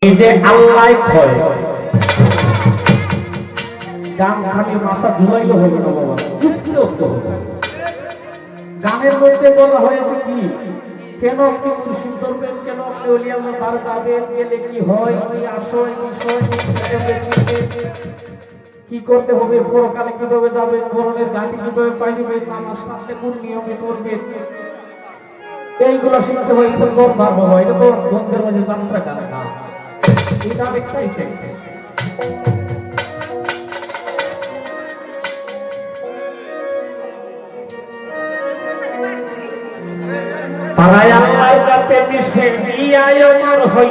এই যে আল্লাহ কয় গান খালি মাথা ধুলাইলে হবে না বাবা, বুঝলেও তো গানের মধ্যে বলা হয়েছে কি কেন আপনি মুর্শিদ ধরবেন, কেন আপনি ওলিয়া আল্লাহ তার যাবেন, গেলে কি হয়, কি আশয় বিষয় কি করতে হবে, পরকালে কিভাবে যাবেন, মরণের গাড়ি কিভাবে পাইবেন, নামাজ কাছে কোন নিয়মে করবেন, এইগুলো শুনতে হয়। এটা দরবার বাবা, এটা তো বন্ধের মাঝে যাত্রা গান না, এটা একটাই চাইছে। তারাই আল্লাহর কাছে মিশে গিয়ায় আমার হই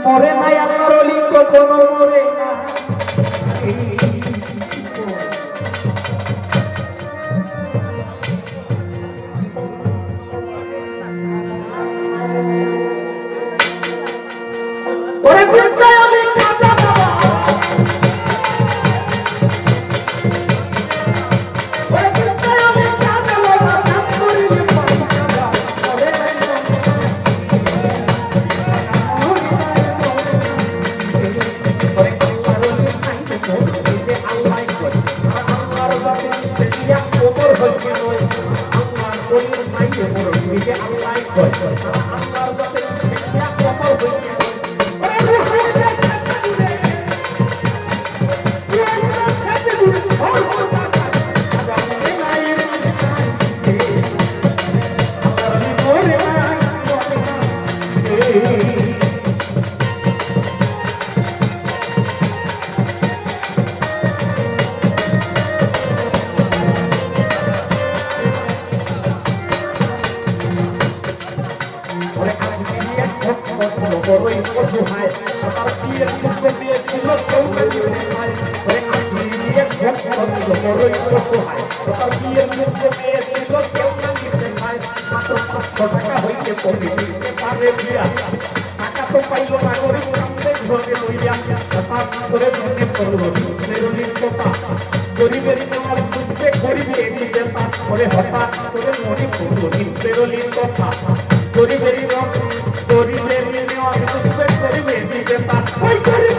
মরে নাই আল্লাহর ওলি, কখনো মরে না। ওরে চিন্তায় ওলি কাজা বাবা, ওরে চিন্তায় ওলি কাজা বাবা, নাম করিলে পাই কাজা, ওরে নাই টাকা তো পাইল না করে ঘরে লইয়া করে মনে করল কথা গরিবের নেওয়ার বুঝতে গরিবে নিজে পাস করে হঠাৎ করে মনে করল নিত্যেরলির কথা গরিবের গরিবের নেওয়ার বুঝতে গরিবে নিজে পাস ওই গরিব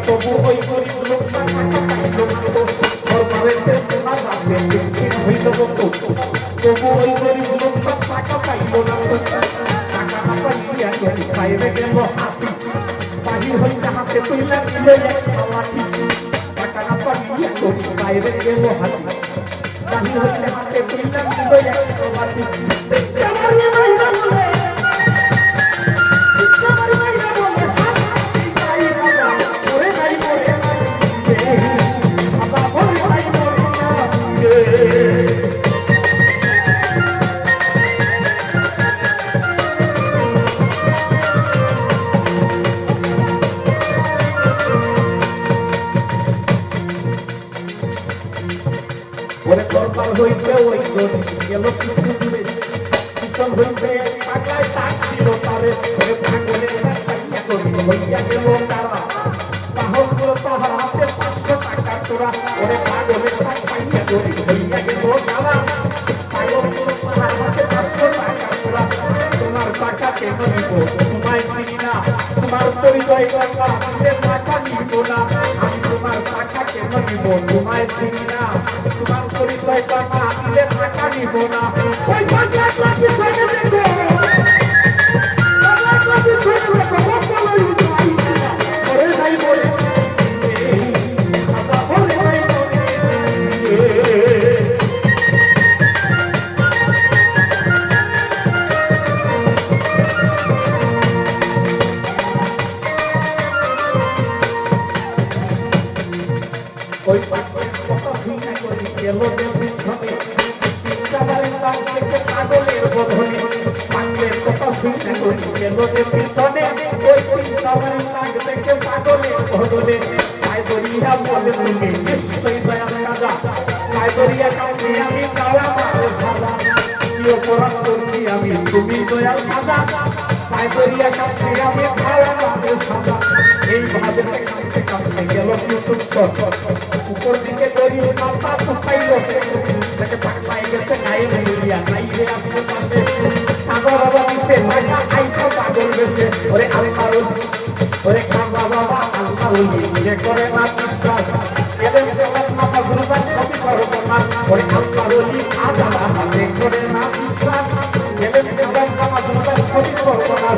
তবু ওই গরিব লোক তবু ওই গরিব লোক টাকা পাইল না, টাকা না পাইয়া বাইরে গেল হাতি বাহির হইতে হাতে তুইলা দিল লাঠি, টাকা না পাইয়া বাইরে গেল হাতি বাহির হইতে হাতে তুইলা দিল লাঠি। ওরে দরবার হইতে ওই গেল কিছু দূরে পিছন হইতে পাগলায় তাক ছিল তারে, ওরে পাগলের পাইয়া করি হইয়া গেল তারা পাহল তাহার হাতে 500 টাকা তোরা, ওরে পাগলের তাক পাইয়া করি হইয়া গেল তারা পাগল তাহার হাতে 500 টাকা তোরা, তোমার টাকা কেন নিব তোমায় চিনি না, তোমার পরিচয় টাকা নিব না আমি তোমার টাকা কেন নিব তোমায় চিনি না তোমার পরিচয় টাকা দিলে টাকা নিব না ওই বাংলা ক্লাসে ছেড়ে দেবো বাংলা ক্লাসে ছেড়ে দেবো ওরে নাই বলে ওই পাগলের কথা ভিনা করি গেল ধনে সবাই তার থেকে পাগলের বধনে পাগলের কথা ভিনা করি গেল পিছনে ওই সবাই তার থেকে পাগলের বধনে তাই করিয়া বলে তুমি নিশ্চয়ই দয়া রাজা তাই করিয়া কাউকে আমি কালা মারে সাজা কি অপরাধ করছি আমি তুমি দয়াল রাজা তাই করিয়া কাউকে আমি কালা মারে সাজা এইভাবে কাঁদতে কাঁদতে গেল উপর দিকে দড়ি মাথা ফুটাইল তাকে পাকলাই গেছে গায়ে মেলিয়া গাইলে আসলে পাশে সাগর বাবা দিতে মাথা খাইতো পাগল গেছে ওরে আল্লাহ ওরে কাবা বাবা আল্লাহ যে করে না বিশ্বাস এদের জগৎ মাথা গুরুদান সবই করব না ওরে আল্লাহ আজ আমার হাতে করে না বিশ্বাস এদের জগৎ মাথা গুরুদান সবই করব না